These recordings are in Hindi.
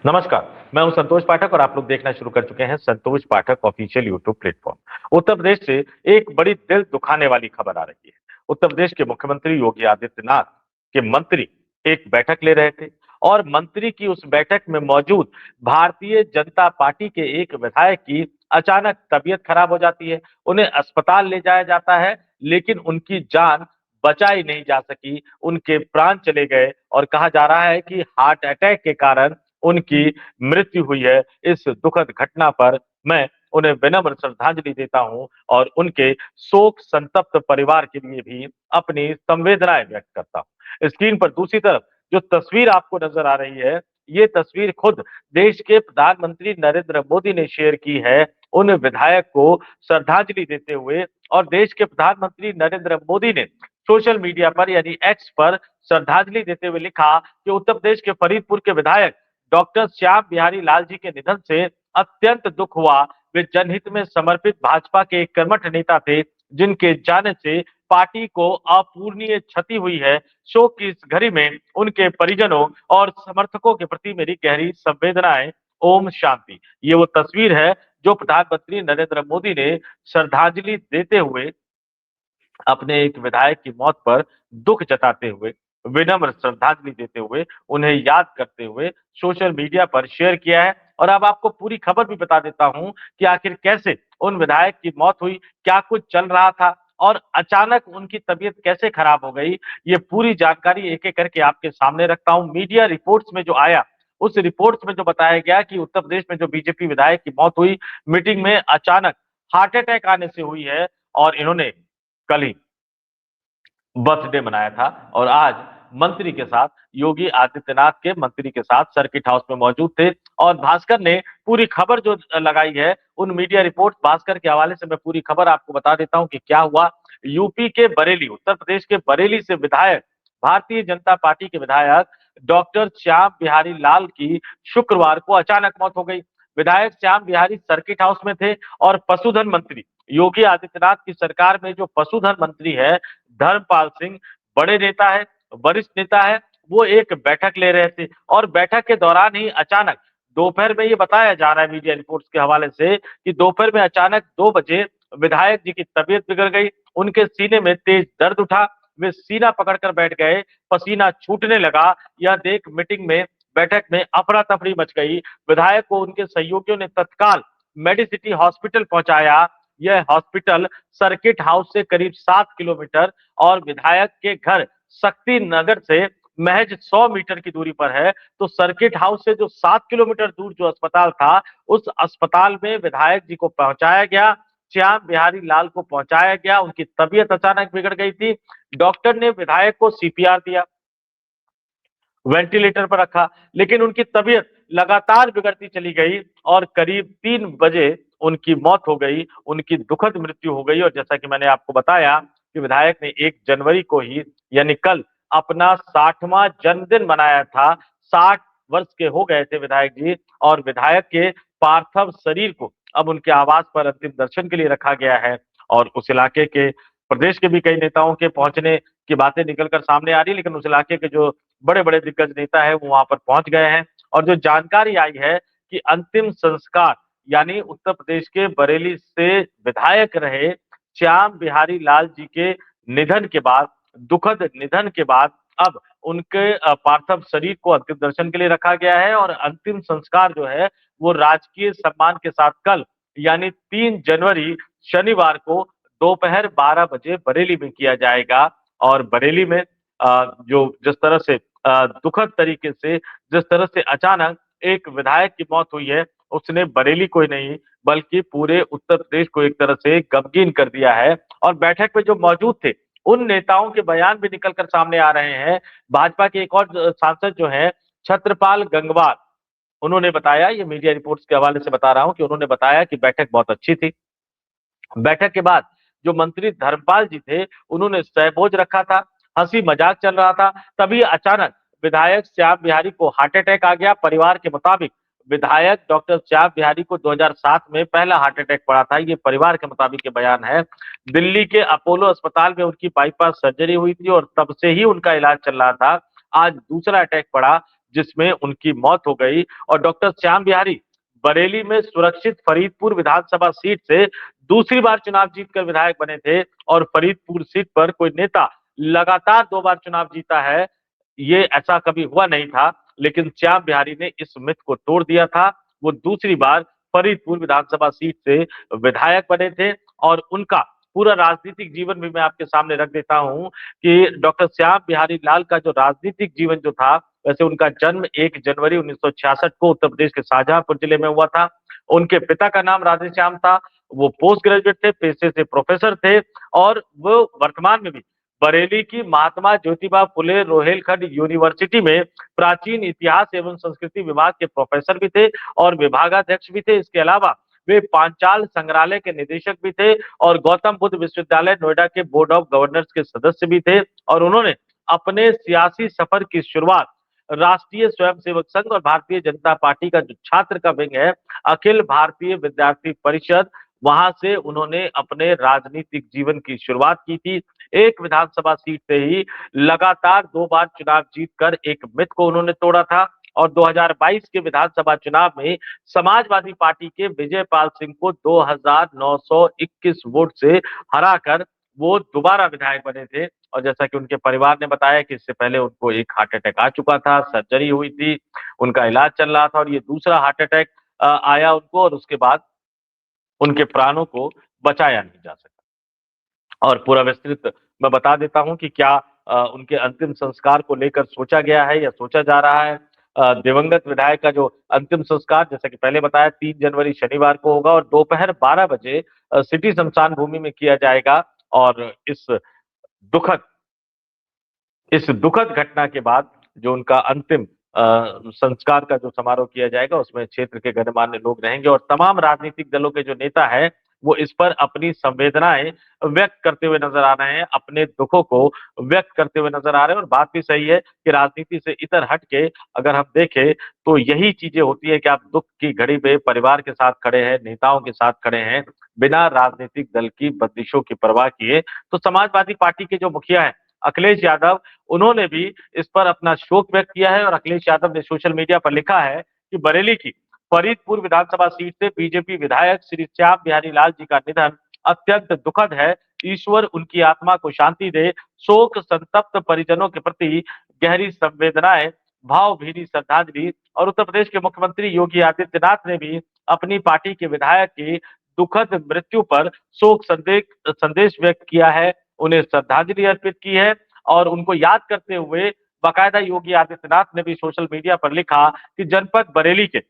नमस्कार। मैं हूं संतोष पाठक और आप लोग देखना शुरू कर चुके हैं संतोष पाठक official YouTube platform. Uttar Pradesh से एक बड़ी दिल दुखाने वाली खबर आ रही है। उत्तर प्रदेश के मुख्यमंत्री योगी आदित्यनाथ के मंत्री एक बैठक ले रहे थे और मंत्री की उस बैठक में मौजूद भारतीय जनता पार्टी के एक विधायक की अचानक तबीयत खराब हो जाती है। उन्हें अस्पताल ले जाया जाता है, लेकिन उनकी जान बचाई नहीं जा सकी, उनके प्राण चले गए और कहा जा रहा है कि हार्ट अटैक के कारण उनकी मृत्यु हुई है। इस दुखद घटना पर मैं उन्हें विनम्र श्रद्धांजलि देता हूं और उनके शोक संतप्त परिवार के लिए भी अपनी संवेदनाएं व्यक्त करता हूं। स्क्रीन पर दूसरी तरफ जो तस्वीर आपको नजर आ रही है, ये तस्वीर खुद देश के प्रधानमंत्री नरेंद्र मोदी ने शेयर की है उन विधायक को श्रद्धांजलि देते हुए। और देश के प्रधानमंत्री नरेंद्र मोदी ने सोशल मीडिया पर यानी एक्स पर श्रद्धांजलि देते हुए लिखा कि उत्तर प्रदेश के फरीदपुर के विधायक डॉक्टर श्याम बिहारी लाल जी के निधन से अत्यंत दुख हुआ। वे जनहित में समर्पित भाजपा के एक कर्मठ नेता थे, जिनके जाने से पार्टी को अपूरणीय क्षति हुई है। शोक की इस घड़ी में उनके परिजनों और समर्थकों के प्रति मेरी गहरी संवेदनाएं। ओम शांति। ये वो तस्वीर है जो प्रधानमंत्री नरेंद्र मोदी ने श्रद्धांजलि देते हुए अपने एक विधायक की मौत पर दुख जताते हुए, विनम्र श्रद्धांजलि देते हुए, उन्हें याद करते हुए सोशल मीडिया पर शेयर किया है। और अब आपको पूरी खबर भी बता देता हूं कि आखिर कैसे उन विधायक की मौत हुई, क्या कुछ चल रहा था और अचानक उनकी तबीयत कैसे खराब हो गई। ये पूरी जानकारी एक एक करके आपके सामने रखता हूं। मीडिया रिपोर्ट्स में जो आया, उस रिपोर्ट्स में जो बताया गया कि उत्तर प्रदेश में जो बीजेपी विधायक की मौत हुई, मीटिंग में अचानक हार्ट अटैक आने से हुई है और इन्होंने कल ही बर्थडे मनाया था और आज मंत्री के साथ, योगी आदित्यनाथ के मंत्री के साथ सर्किट हाउस में मौजूद थे। और भास्कर ने पूरी खबर जो लगाई है, उन मीडिया रिपोर्ट भास्कर के हवाले से मैं पूरी खबर आपको बता देता हूं कि क्या हुआ। यूपी के बरेली, उत्तर प्रदेश के बरेली से विधायक, भारतीय जनता पार्टी के विधायक डॉक्टर श्याम बिहारी लाल की शुक्रवार को अचानक मौत हो गई। विधायक श्याम बिहारी सर्किट हाउस में थे और पशुधन मंत्री योगी आदित्यनाथ की सरकार में जो पशुधन मंत्री है धर्मपाल सिंह, बड़े नेता है, वरिष्ठ नेता है, वो एक बैठक ले रहे थे और बैठक के दौरान ही अचानक दोपहर में ये बताया जा रहा है मीडिया रिपोर्ट्स के हवाले से कि दोपहर में अचानक 2 बजे विधायक जी की तबीयत बिगड़ गई। उनके सीने में तेज दर्द उठा, वे सीना पकड़कर बैठ गए, पसीना छूटने लगा। यह देख मीटिंग में, बैठक में अफरा तफरी मच गई। विधायक को उनके सहयोगियों ने तत्काल मेडिसिटी हॉस्पिटल पहुंचाया। यह हॉस्पिटल सर्किट हाउस से करीब 7 किलोमीटर और विधायक के घर शक्ति नगर से महज 100 मीटर की दूरी पर है। तो सर्किट हाउस से जो 7 किलोमीटर दूर जो अस्पताल था, उस अस्पताल में विधायक जी को पहुंचाया गया, श्याम बिहारी लाल को पहुंचाया गया। उनकी तबीयत अचानक बिगड़ गई थी। डॉक्टर ने विधायक को सीपीआर दिया, वेंटिलेटर पर रखा, लेकिन उनकी तबीयत लगातार बिगड़ती चली गई और करीब 3 बजे उनकी मौत हो गई, उनकी दुखद मृत्यु हो गई। और जैसा कि मैंने आपको बताया कि विधायक ने 1 जनवरी को ही, यानी कल, अपना 60वां जन्मदिन मनाया था। 60 वर्ष के हो गए थे विधायक जी और विधायक के पार्थिव शरीर को अब उनके आवास पर अंतिम दर्शन के लिए रखा गया है। और उस इलाके के, प्रदेश के भी कई नेताओं के पहुंचने की बातें निकलकर सामने आ रही है, लेकिन उस इलाके के जो बड़े बड़े दिग्गज नेता है वो वहां पर पहुंच गए हैं। और जो जानकारी आई है कि अंतिम संस्कार, यानी उत्तर प्रदेश के बरेली से विधायक रहे श्याम बिहारी लाल जी के निधन के बाद, दुखद निधन के बाद, अब उनके पार्थिव शरीर को अंतिम दर्शन के लिए रखा गया है और अंतिम संस्कार जो है वो राजकीय सम्मान के साथ कल, यानी 3 जनवरी शनिवार को दोपहर 12 बजे बरेली में किया जाएगा। और बरेली में जो जिस तरह से दुखद तरीके से, जिस तरह से अचानक एक विधायक की मौत हुई है, उसने बरेली को ही नहीं बल्कि पूरे उत्तर प्रदेश को एक तरह से गमगीन कर दिया है। और बैठक में जो मौजूद थे उन नेताओं के बयान भी निकलकर सामने आ रहे हैं। भाजपा के एक और सांसद जो है छत्रपाल गंगवार, उन्होंने बताया, ये मीडिया रिपोर्ट्स के हवाले से बता रहा हूं कि उन्होंने बताया कि बैठक बहुत अच्छी थी। बैठक के बाद जो मंत्री धर्मपाल जी थे, उन्होंने सहभोज रखा था, हंसी मजाक चल रहा था। तभी अचानक विधायक श्याम बिहारी को हार्ट अटैक आ गया। परिवार के मुताबिक विधायक डॉक्टर श्याम बिहारी को 2007 में पहला हार्ट अटैक पड़ा था, ये परिवार के मुताबिक के बयान है। दिल्ली के अपोलो अस्पताल में उनकी बाईपास सर्जरी हुई थी और तब से ही उनका इलाज चल रहा था। आज दूसरा अटैक पड़ा, जिसमें उनकी मौत हो गई। और डॉक्टर श्याम बिहारी बरेली में सुरक्षित फरीदपुर विधानसभा सीट से दूसरी बार चुनाव जीतकर विधायक बने थे और फरीदपुर सीट पर कोई नेता लगातार 2 बार चुनाव जीता है, ये ऐसा कभी हुआ नहीं था। लेकिन श्याम बिहारी ने इस मिथ को तोड़ दिया था। वो दूसरी बार फरीदपुर विधानसभा सीट से विधायक बने थे और उनका पूरा राजनीतिक जीवन भी मैं आपके सामने रख देता हूं कि डॉक्टर श्याम बिहारी लाल का जो राजनीतिक जीवन जो था, वैसे उनका जन्म 1 जनवरी 1966 को उत्तर प्रदेश के शाहजहांपुर जिले में हुआ था। उनके पिता का नाम राधेश्याम था। वो पोस्ट ग्रेजुएट थे, पेशे से प्रोफेसर थे और वो वर्तमान में भी बरेली की महात्मा ज्योतिबा फुले रोहेलखंड यूनिवर्सिटी में प्राचीन इतिहास एवं संस्कृति विभाग के प्रोफेसर भी थे और विभागाध्यक्ष भी थे। इसके अलावा वे पांचाल संग्रहालय के निदेशक भी थे और गौतम बुद्ध विश्वविद्यालय नोएडा के बोर्ड ऑफ गवर्नर्स के सदस्य भी थे। और उन्होंने अपने सियासी सफर की शुरुआत राष्ट्रीय स्वयंसेवक संघ और भारतीय जनता पार्टी का जो छात्र का विंग है, अखिल भारतीय विद्यार्थी परिषद, वहां से उन्होंने अपने राजनीतिक जीवन की शुरुआत की थी। एक विधानसभा सीट से ही लगातार 2 बार चुनाव जीतकर एक मिथ को उन्होंने तोड़ा था और 2022 के विधानसभा चुनाव में समाजवादी पार्टी के विजयपाल सिंह को 2921 वोट से हराकर वो दोबारा विधायक बने थे। और जैसा कि उनके परिवार ने बताया कि इससे पहले उनको एक हार्ट अटैक आ चुका था, सर्जरी हुई थी, उनका इलाज चल रहा था और ये दूसरा हार्ट अटैक आया उनको और उसके बाद उनके प्राणों को बचाया नहीं जा सका। और पूरा विस्तृत मैं बता देता हूं कि क्या उनके अंतिम संस्कार को लेकर सोचा गया है या सोचा जा रहा है। दिवंगत विधायक का जो अंतिम संस्कार, जैसा कि पहले बताया, 3 जनवरी शनिवार को होगा और दोपहर 12 बजे सिटी श्मशान भूमि में किया जाएगा। और दुखद इस दुखद घटना के बाद जो उनका अंतिम संस्कार का जो समारोह किया जाएगा, उसमें क्षेत्र के गणमान्य लोग रहेंगे और तमाम राजनीतिक दलों के जो नेता हैं, वो इस पर अपनी संवेदनाएं व्यक्त करते हुए नजर आ रहे हैं, अपने दुखों को व्यक्त करते हुए नजर आ रहे हैं। और बात भी सही है कि राजनीति से इतर हट के अगर हम देखें तो यही चीजें होती है कि आप दुख की घड़ी में परिवार के साथ खड़े हैं, नेताओं के साथ खड़े हैं, बिना राजनीतिक दल की बंदिशों की परवाह किए। तो समाजवादी पार्टी के जो मुखिया है अखिलेश यादव, उन्होंने भी इस पर अपना शोक व्यक्त किया है और अखिलेश यादव ने सोशल मीडिया पर लिखा है कि बरेली की फरीदपुर विधानसभा सीट से बीजेपी विधायक श्री श्याम बिहारी लाल जी का निधन अत्यंत दुखद है। ईश्वर उनकी आत्मा को शांति दे। शोक संतप्त परिजनों के प्रति गहरी संवेदनाएं, भावभीनी श्रद्धांजलि। और उत्तर प्रदेश के मुख्यमंत्री योगी आदित्यनाथ ने भी अपनी पार्टी के विधायक की दुखद मृत्यु पर शोक संदेश व्यक्त किया है, उन्हें श्रद्धांजलि अर्पित की है और उनको याद करते हुए बाकायदा योगी आदित्यनाथ ने भी सोशल मीडिया पर लिखा कि जनपद बरेली के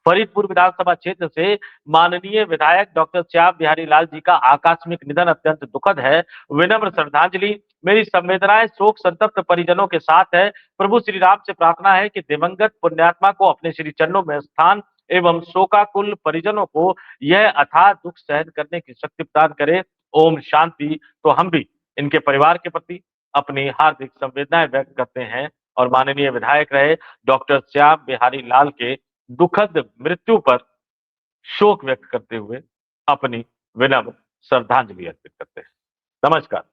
फरीदपुर विधानसभा क्षेत्र से माननीय विधायक डॉक्टर श्याम बिहारी लाल जी का आकस्मिक निधन अत्यंत दुखद है। विनम्र श्रद्धांजलि, मेरी संवेदनाएं शोक संतप्त परिजनों के साथ है। प्रभु श्री राम से प्रार्थना है कि दिवंगत पुण्यात्मा को अपने श्री चरणों में स्थान एवं शोकाकुल परिजनों को यह अथाह दुख सहन करने की शक्ति प्रदान करे। ओम शांति। तो हम भी इनके परिवार के प्रति अपनी हार्दिक संवेदनाएं व्यक्त करते हैं और माननीय विधायक रहे डॉक्टर श्याम बिहारी लाल के दुखद मृत्यु पर शोक व्यक्त करते हुए अपनी विनम्र श्रद्धांजलि अर्पित करते हैं। नमस्कार।